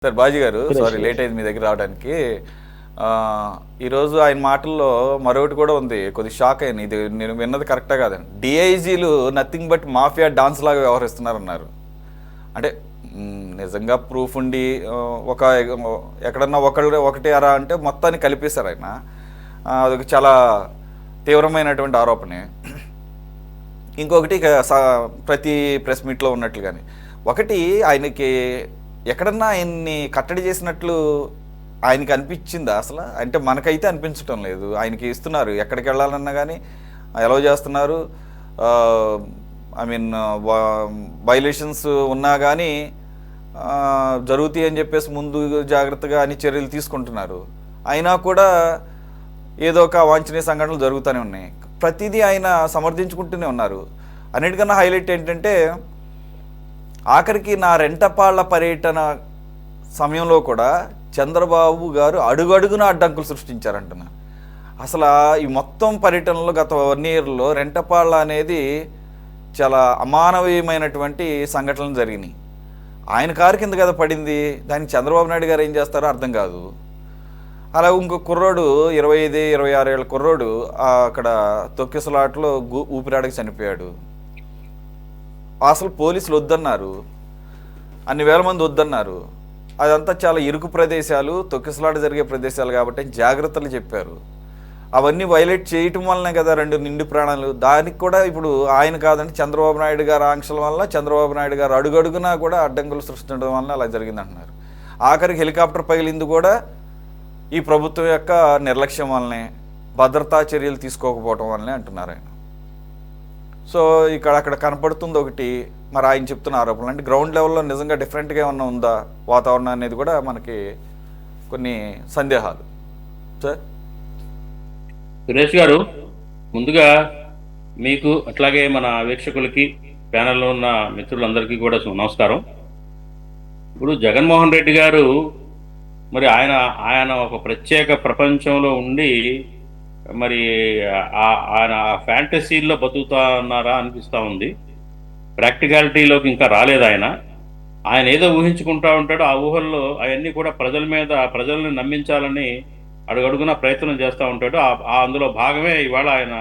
Sir bhaji గారు, sorry Suresh late అయింది మీ దగ్గర రావడానికి. ఈరోజు ఆయన మాటల్లో మరొకటి కూడా ఉంది, కొద్ది షాక్ అయింది. ఇది నేను విన్నది కరెక్టా కాదండి. డిఐజీలు నథింగ్ బట్ మాఫియా డాన్స్ లాగా వ్యవహరిస్తున్నారన్నారు. అంటే నిజంగా ప్రూఫ్ ఉండి ఒక ఎక్కడన్నా ఒకటి అరా అంటే మొత్తాన్ని కలిపేశారు ఆయన. అదొక చాలా తీవ్రమైనటువంటి ఆరోపణే. ఇంకొకటి ప్రతి ప్రెస్ మీట్లో ఉన్నట్లుగానే ఒకటి ఆయనకి ఎక్కడన్నా ఆయన్ని కట్టడి చేసినట్లు ఆయనకి అనిపించిందా అసలు? అంటే మనకైతే అనిపించటం లేదు. ఆయనకి ఇస్తున్నారు, ఎక్కడికి వెళ్ళాలన్నా కానీ అలౌ చేస్తున్నారు. ఐ మీన్ వైలేషన్స్ ఉన్నా కానీ జరుగుతాయి అని చెప్పేసి ముందు జాగ్రత్తగా అన్ని చర్యలు తీసుకుంటున్నారు. అయినా కూడా ఏదో ఒక అవాంఛనీయ సంఘటనలు జరుగుతూనే ఉన్నాయి. ప్రతిదీ ఆయన సమర్థించుకుంటూనే ఉన్నారు. అన్నిటికన్నా హైలైట్ ఏంటంటే ఆఖరికి నా రెంటపాళ్ల పర్యటన సమయంలో కూడా చంద్రబాబు గారు అడుగడుగున అడ్డంకులు సృష్టించారంటున్నా. అసలు ఈ మొత్తం పర్యటనలో గత 1 ఇయర్లో రెంటపాళ్ళ అనేది చాలా అమానవీయమైనటువంటి సంఘటనలు జరిగినాయి. ఆయన కారు కింద కదా పడింది, దానికి చంద్రబాబు నాయుడు గారు ఏం చేస్తారో అర్థం కాదు. అలా ఇంకో కుర్రోడు 25, 26 ఏళ్ళ కుర్రోడు అక్కడ తొక్కిసలాట్లో ఊపిరాడకి చనిపోయాడు. అసలు పోలీసులు వద్దన్నారు, అన్ని వేల మంది వద్దన్నారు. అదంతా చాలా ఇరుకు ప్రదేశాలు, తొక్కిసలాట జరిగే ప్రదేశాలు కాబట్టి జాగ్రత్తలు చెప్పారు. అవన్నీ వైలేట్ చేయటం వల్లనే కదా 2 నిండు ప్రాణాలు. దానికి కూడా ఇప్పుడు ఆయన కాదంటే చంద్రబాబు నాయుడు గారు ఆంక్షల వల్ల, చంద్రబాబు నాయుడు గారు అడుగడుగునా కూడా అడ్డంకులు సృష్టించడం వల్ల అలా జరిగింది అంటున్నారు. ఆఖరికి హెలికాప్టర్ పగిలింది కూడా ఈ ప్రభుత్వం యొక్క నిర్లక్ష్యం వల్లనే, భద్రతా చర్యలు తీసుకోకపోవటం వల్లనే అంటున్నారు ఆయన. సో అక్కడ కనపడుతుంది ఒకటి, మరి ఆయన చెప్తున్న ఆరోపణలు అంటే గ్రౌండ్ లెవెల్లో నిజంగా డిఫరెంట్గా ఏమన్నా ఉందా వాతావరణం అనేది కూడా మనకి కొన్ని సందేహాలు. సార్ సురేష్ గారు, ముందుగా మీకు అట్లాగే మన వీక్షకులకి, ప్యానెల్లో ఉన్న మిత్రులందరికీ కూడా నమస్కారం. ఇప్పుడు జగన్మోహన్ రెడ్డి గారు మరి ఆయన ఒక ప్రత్యేక ప్రపంచంలో ఉండి మరి ఆయన ఫ్యాంటసీల్లో బతుకుతున్నారా అనిపిస్తూ ఉంది. ప్రాక్టికాలిటీలోకి ఇంకా రాలేదు ఆయన ఏదో ఊహించుకుంటూ ఉంటాడు. ఆ ఊహల్లో అవన్నీ కూడా ప్రజల్ని నమ్మించాలని అడుగడుగున ప్రయత్నం చేస్తూ ఉంటాడు. అందులో భాగమే ఇవాళ ఆయన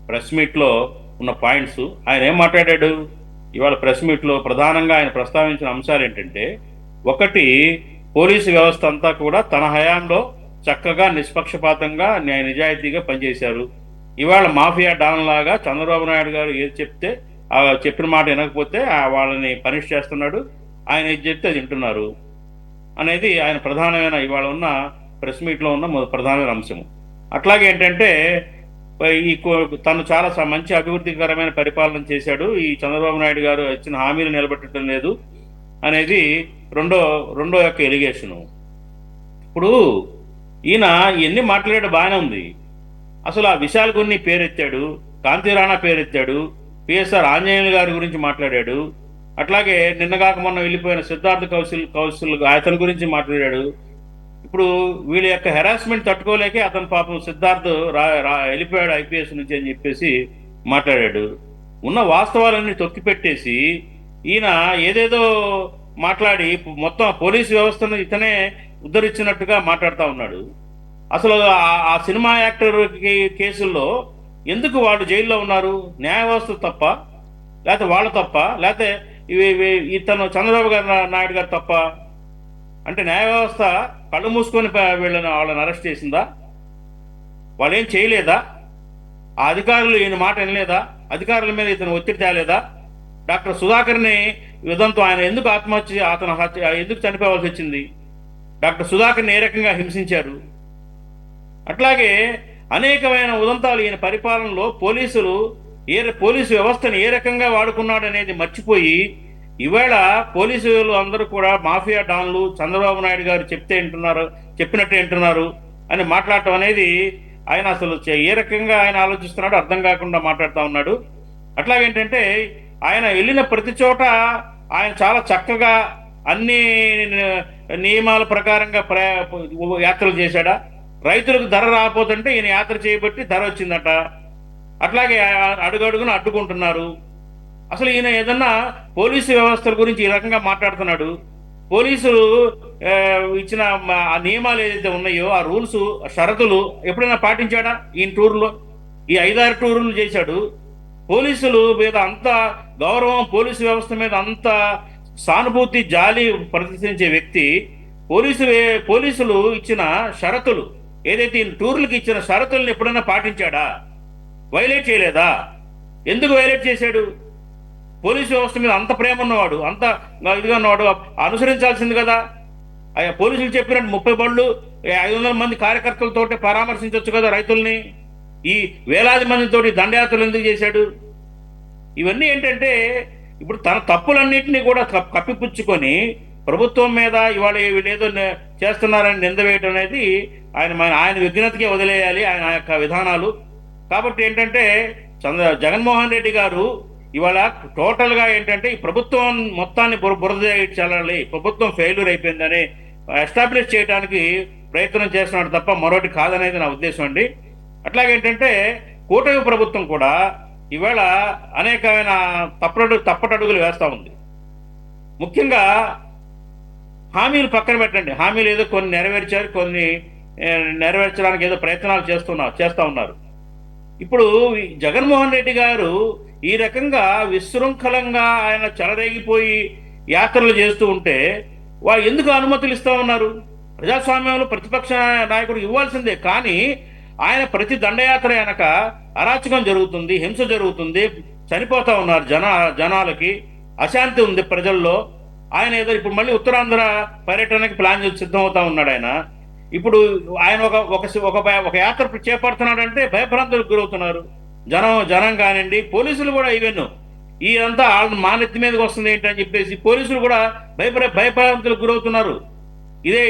ప్రెస్ మీట్లో ఉన్న పాయింట్స్. ఆయన ఏం మాట్లాడాడు ఇవాళ ప్రెస్ మీట్లో? ప్రధానంగా ఆయన ప్రస్తావించిన అంశాలు ఏంటంటే, ఒకటి, పోలీసు వ్యవస్థ అంతా కూడా తన హయాంలో చక్కగా నిష్పక్షపాతంగా నిజాయితీగా పనిచేశారు. ఇవాళ మాఫియా డాన్ లాగా చంద్రబాబు నాయుడు గారు ఏది చెప్తే చెప్పిన మాట వినకపోతే వాళ్ళని పనిష్ చేస్తున్నాడు, ఆయన ఏది చెప్తే అది వింటున్నారు అనేది ఆయన ప్రధానమైన ఇవాళ ఉన్న ప్రెస్ మీట్లో ఉన్న ప్రధానమైన అంశము. అట్లాగే ఏంటంటే, తను చాలా మంచి అభివృద్ధికరమైన పరిపాలన చేశాడు, ఈ చంద్రబాబు నాయుడు గారు ఇచ్చిన హామీలు నిలబెట్టడం లేదు అనేది రెండో యొక్క ఎలిగేషను. ఇప్పుడు ఈయన ఇవన్నీ మాట్లాడాడు, బాగానే ఉంది. అసలు ఆ విశాల్ కొన్ని పేరెత్తాడు, కాంతి రాణా పేరెత్తాడు, పిఎస్ఆర్ ఆంజనేయులు గారి గురించి మాట్లాడాడు, అట్లాగే నిన్నగాక మొన్న వెళ్ళిపోయిన సిద్ధార్థ కౌశల్ అతని గురించి మాట్లాడాడు. ఇప్పుడు వీళ్ళ యొక్క హెరాస్మెంట్ తట్టుకోలేకే అతను పాపం సిద్ధార్థ్ వెళ్ళిపోయాడు ఐపీఎస్ నుంచి అని చెప్పేసి మాట్లాడాడు. ఉన్న వాస్తవాలన్నీ తొక్కిపెట్టేసి ఈయన ఏదేదో మాట్లాడి మొత్తం పోలీసు వ్యవస్థను ఇతనే ఉద్ధరించినట్టుగా మాట్లాడుతూ ఉన్నాడు. అసలు ఆ సినిమా యాక్టర్ కేసుల్లో ఎందుకు వాళ్ళు జైల్లో ఉన్నారు? న్యాయ వ్యవస్థ తప్ప, లేకపోతే వాళ్ళు తప్ప, లేకపోతే ఇతను చంద్రబాబు నాయుడు గారు తప్ప? అంటే న్యాయ వ్యవస్థ కళ్ళు మూసుకొని వాళ్ళని అరెస్ట్ చేసిందా? వాళ్ళు ఏం చేయలేదా? ఆ అధికారులు ఈయన మాట వినలేదా? అధికారుల మీద ఇతను ఒత్తిడి తేలేదా? డాక్టర్ సుధాకర్ని విధంతో ఆయన ఎందుకు అతను ఎందుకు చనిపోవాల్సి వచ్చింది? డాక్టర్ సుధాకర్ని ఏ రకంగా హింసించారు? అట్లాగే అనేకమైన ఉదంతాలు ఈయన పరిపాలనలో పోలీసు వ్యవస్థను ఏ రకంగా వాడుకున్నాడు అనేది మర్చిపోయి ఈవేళ పోలీసులు అందరూ కూడా మాఫియా డాన్లు, చంద్రబాబు నాయుడు గారు చెప్పినట్టు వింటున్నారు అని మాట్లాడటం అనేది ఆయన అసలు ఏ రకంగా ఆయన ఆలోచిస్తున్నాడో అర్థం కాకుండా మాట్లాడుతూ ఉన్నాడు. అట్లాగేంటంటే, ఆయన వెళ్ళిన ప్రతి చోట ఆయన చాలా చక్కగా అన్ని నియమాల ప్రకారంగా యాత్రలు చేశాడా? రైతులకు ధర రాకపోతుంటే ఈయన యాత్ర చేయబట్టి ధర వచ్చిందట. అట్లాగే అడుగడుగున అడ్డుకుంటున్నారు. అసలు ఈయన ఏదన్నా పోలీసు వ్యవస్థల గురించి ఈ రకంగా మాట్లాడుతున్నాడు. పోలీసులు ఆ, ఇచ్చిన ఆ నియమాలు ఏదైతే ఉన్నాయో, ఆ రూల్స్, షరతులు ఎప్పుడైనా పాటించాడా ఈయన టూర్లో? ఈ 5-6 టూర్లు చేశాడు. పోలీసులు మీద అంత గౌరవం, పోలీసు వ్యవస్థ మీద అంత సానుభూతి, జాలి ప్రదర్శించే వ్యక్తి పోలీసులు ఇచ్చిన షరతులు, ఏదైతే ఈ టూర్లకు ఇచ్చిన షరతులను ఎప్పుడైనా పాటించాడా? వైలేట్ చేయలేదా? ఎందుకు వైలేట్ చేశాడు? పోలీసు వ్యవస్థ మీద అంత ప్రేమ ఉన్నవాడు, అంత ఇదిగా ఉన్నవాడు అనుసరించాల్సింది కదా. పోలీసులు చెప్పినట్టు 30 బళ్ళు 500 మంది కార్యకర్తలతోటి పరామర్శించవచ్చు కదా రైతుల్ని. ఈ వేలాది మందితోటి దండయాత్రలు ఎందుకు చేశాడు? ఇవన్నీ ఏంటంటే ఇప్పుడు తన తప్పులన్నింటినీ కూడా కప్పిపుచ్చుకొని ప్రభుత్వం మీద ఇవాళ వీళ్ళేదో చేస్తున్నారని నింద వేయటం అనేది ఆయన విఘ్నతకే వదిలేయాలి ఆయన యొక్క విధానాలు. కాబట్టి ఏంటంటే జగన్మోహన్ రెడ్డి గారు ఇవాళ టోటల్గా ఏంటంటే ఈ ప్రభుత్వం మొత్తాన్ని బురద చల్లాలి, ప్రభుత్వం ఫెయిల్యూర్ అయిపోయిందని ఎస్టాబ్లిష్ చేయడానికి ప్రయత్నం చేస్తున్నాడు తప్ప మరొకటి కాదనేది నా ఉద్దేశం అండి. అట్లాగేంటంటే కూటమి ప్రభుత్వం కూడా ఇవాళ అనేకమైన తప్పటడుగులు వేస్తూ ఉంది. ముఖ్యంగా హామీలు పక్కన పెట్టండి, హామీలు ఏదో కొన్ని నెరవేర్చారు, కొన్ని నెరవేర్చడానికి ఏదో ప్రయత్నాలు చేస్తూ ఉన్నారు. ఇప్పుడు జగన్మోహన్ రెడ్డి గారు ఈ రకంగా విశృంఖలంగా ఆయన చెలరేగిపోయి యాత్రలు చేస్తూ ఉంటే వాళ్ళు ఎందుకు అనుమతులు ఇస్తూ ఉన్నారు? ప్రజాస్వామ్యంలో ప్రతిపక్ష నాయకుడు ఇవ్వాల్సిందే, కానీ ఆయన ప్రతి దండయాత్ర వెనక అరాచకం జరుగుతుంది, హింస జరుగుతుంది, చనిపోతూ ఉన్నారు జనాలకి, అశాంతి ఉంది ప్రజల్లో. ఆయన ఏదో ఇప్పుడు మళ్ళీ ఉత్తరాంధ్ర పర్యటనకి ప్లాన్ చేసి సిద్ధమవుతా ఉన్నాడు ఆయన. ఇప్పుడు ఆయన ఒక యాత్ర చేపడుతున్నాడంటే భయభ్రాంతులకు గురవుతున్నారు జనం కానివ్వండి, పోలీసులు కూడా. ఈవెన్ ఇదంతా మా నెత్తి మీదకి వస్తుంది ఏంటని చెప్పేసి పోలీసులు కూడా భయభ్రాంతులకు గురవుతున్నారు. ఇదే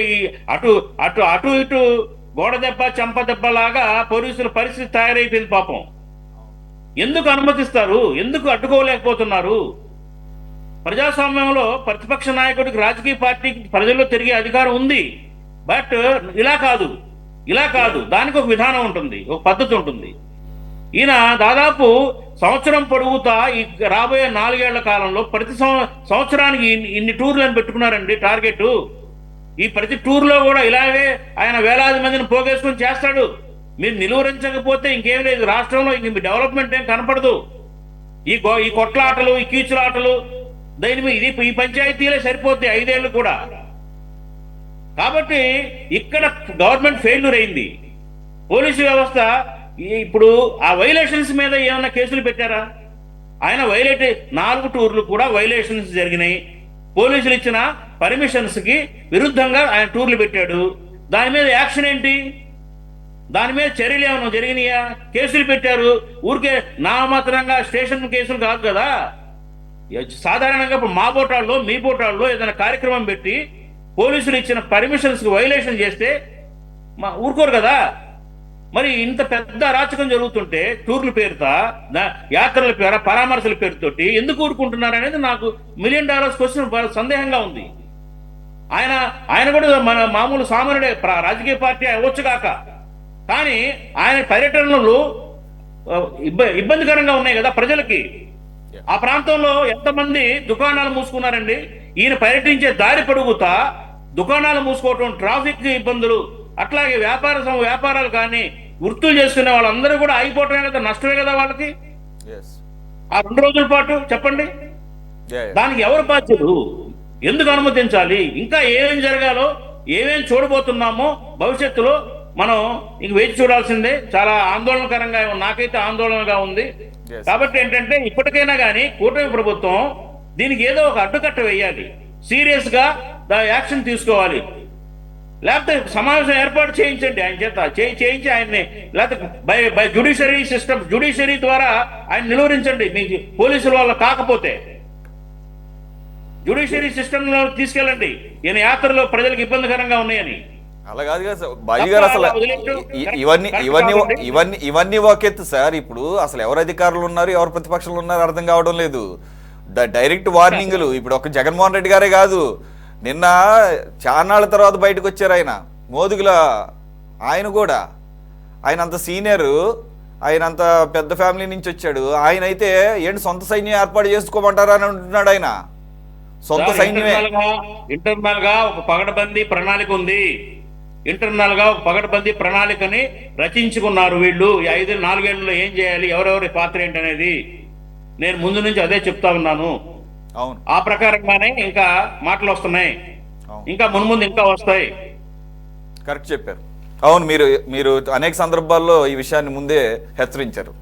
అటు అటు అటు ఇటు గోడ దెబ్బ చెంప దెబ్బ లాగా పోలీసుల పరిస్థితి తయారైపోయింది పాపం. ఎందుకు అనుమతిస్తారు? ఎందుకు అడ్డుకోలేకపోతున్నారు? ప్రజాస్వామ్యంలో ప్రతిపక్ష నాయకుడికి, రాజకీయ పార్టీకి ప్రజల్లో తిరిగే అధికారం ఉంది. బట్ ఇలా కాదు, దానికి ఒక విధానం ఉంటుంది, ఒక పద్ధతి ఉంటుంది. ఈయన దాదాపు సంవత్సరం పొడుగుతా ఈ రాబోయే 4 ఏళ్ల కాలంలో ప్రతి సంవత్సరానికి ఇన్ని టూర్లు అని పెట్టుకున్నారండి టార్గెట్. ఈ ప్రతి టూర్లో కూడా ఇలాగే ఆయన వేలాది మందిని పోగేసుకొని చేస్తాడు. మీరు నిలువరించకపోతే ఇంకేం లేదు రాష్ట్రంలో, ఇంక మీ డెవలప్మెంట్ ఏం కనపడదు. ఈ కొట్లాటలు, ఈ కీచులాటలు, దీని మీద ఈ పంచాయతీలే సరిపోద్ది 5 ఏళ్ళు కూడా. కాబట్టి ఇక్కడ గవర్నమెంట్ ఫెయిల్యూర్ అయింది. పోలీసు వ్యవస్థ ఇప్పుడు ఆ వైలేషన్స్ మీద ఏమన్నా కేసులు పెట్టారా? ఆయన 4 టూర్లు కూడా వైలేషన్స్ జరిగినాయి. పోలీసులు ఇచ్చిన పర్మిషన్స్ కి విరుద్ధంగా ఆయన టూర్లు పెట్టాడు. దాని మీద యాక్షన్ ఏంటి? దాని మీద చర్యలు ఏమైనా జరిగినాయా? కేసులు పెట్టారు, ఊరికే నామమాత్రంగా స్టేషన్ కేసులు కాదు కదా. సాధారణంగా ఇప్పుడు మా బోటాల్లో, మీ బోటాల్లో ఏదైనా కార్యక్రమం పెట్టి పోలీసులు ఇచ్చిన పర్మిషన్స్ కి వైలేషన్ చేస్తే ఊరుకోరు కదా. మరి ఇంత పెద్ద అరాచకం జరుగుతుంటే టూర్ల పేరుతో, యాత్రల పేరు, పరామర్శల పేరుతోటి ఎందుకు ఊరుకుంటున్నారు అనేది నాకు $1 మిలియన్ క్వశ్చన్, సందేహంగా ఉంది. ఆయన కూడా మన మామూలు సామాన్యుడే, రాజకీయ పార్టీ అవ్వచ్చు కాక, కానీ ఆయన పర్యటనలు ఇబ్బందికరంగా ఉన్నాయి కదా ప్రజలకి. ఆ ప్రాంతంలో ఎంతమంది దుకాణాలు మూసుకున్నారండి? ఈయన పర్యటించే దారి పొడుగుతా దుకాణాలు మూసుకోవటం, ట్రాఫిక్ ఇబ్బందులు, అట్లాగే వ్యాపారాలు కానీ వృత్తులు చేసుకునే వాళ్ళందరూ కూడా ఆగిపోవటమే కదా, నష్టమే కదా వాళ్ళకి. ఆ 2 రోజుల పాటు చెప్పండి, దానికి ఎవరు బాధ్యులు? ఎందుకు అనుమతించాలి? ఇంకా ఏమేం జరగాలో, ఏమేం చూడబోతున్నామో భవిష్యత్తులో మనం ఇంక వేచి చూడాల్సిందే. చాలా ఆందోళనకరంగా, నాకైతే ఆందోళనగా ఉంది. కాబట్టి ఏంటంటే ఇప్పటికైనా కానీ కూటమి ప్రభుత్వం దీనికి ఏదో ఒక అడ్డుకట్ట వేయాలి, సీరియస్ గా యాక్షన్ తీసుకోవాలి. లేకపోతే సమావేశం ఏర్పాటు చేయించండి ఆయన చేత, చేయించి ఆయన్ని, లేకపోతే బై జ్యుడిషియరీ సిస్టమ్, జ్యుడిషియరీ ద్వారా ఆయన నిలువరించండి. మీకు పోలీసుల వల్ల కాకపోతే జ్యుడిషియరీ సిస్టమ్ లో తీసుకెళ్ళండి. ఈయన యాత్రలో ప్రజలకు ఇబ్బందికరంగా ఉన్నాయని. అలా కాదు కదా సార్ బాజీ గారు, అసలు ఇవన్నీ ఒకెత్తు సార్. ఇప్పుడు అసలు ఎవరు అధికారులు ఉన్నారు, ఎవరు ప్రతిపక్షాలు ఉన్నారు అర్థం కావడం లేదు. డైరెక్ట్ వార్నింగ్లు. ఇప్పుడు ఒక జగన్మోహన్ రెడ్డి గారే కాదు, నిన్న చాన్నాళ్ళ తర్వాత బయటకు వచ్చారు ఆయన, మోదుగుల ఆయన కూడా. ఆయన అంత సీనియరు, ఆయన అంత పెద్ద ఫ్యామిలీ నుంచి వచ్చాడు. ఆయన అయితే ఏంటి సొంత సైన్యం ఏర్పాటు చేసుకోమంటారా అని అంటున్నాడు ఆయన. సొంత సైన్యమే. ఇంటర్నల్ గా ఒక పగడబందీ ప్రణాళిక ఉంది. ఇంటర్నల్ గా ఒక పగడబందీ ప్రణాళికని రచించుకున్నారు వీళ్ళు. ఈ 4 ఏళ్లలో ఏం చేయాలి, ఎవరెవరి పాత్ర ఏంటనేది నేను ముందు నుంచి అదే చెప్తా ఉన్నాను. అవును, ఆ ప్రకారంగానే ఇంకా మాటలు వస్తున్నాయి, అవును, ఇంకా మున్ముందు ఇంకా వస్తాయి. కరెక్ట్ చెప్పారు. అవును, మీరు అనేక సందర్భాల్లో ఈ విషయాన్ని ముందే హెచ్చరించారు.